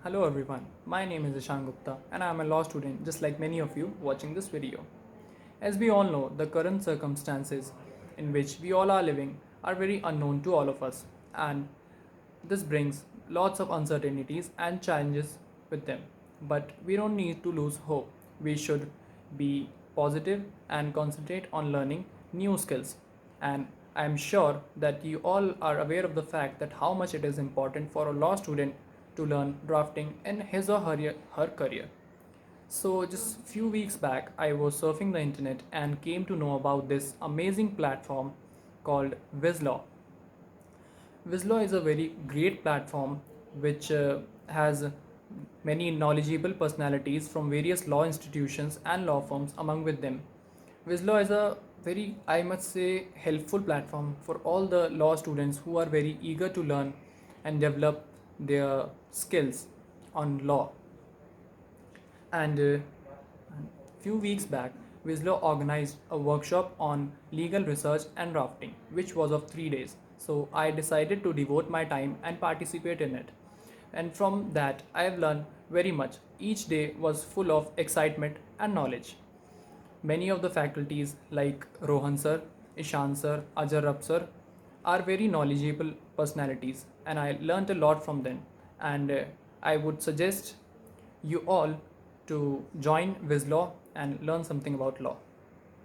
Hello everyone, my name is Ishank and I am a law student just like many of you watching this video. As we all know, the current circumstances in which we all are living are very unknown to all of us, and this brings lots of uncertainties and challenges with them. But we don't need to lose hope. We should be positive and concentrate on learning new skills. And I am sure that you all are aware of the fact that how much it is important for a law student to learn drafting in his or her career. So just few weeks back, I was surfing the internet and came to know about this amazing platform called WizLaw. WizLaw is a very great platform which has many knowledgeable personalities from various law institutions and law firms among with them. WizLaw is a very, I must say, helpful platform for all the law students who are very eager to learn and develop their skills on law. And few weeks back, WizLaw organized a workshop on legal research and drafting, which was of 3 days. So I decided to devote my time and participate in it. And from that, I have learned very much. Each day was full of excitement and knowledge. Many of the faculties like Rohan sir, Ishan sir, Ajarab sir are very knowledgeable personalities and I learned a lot from them. And I would suggest you all to join WizLaw and learn something about law.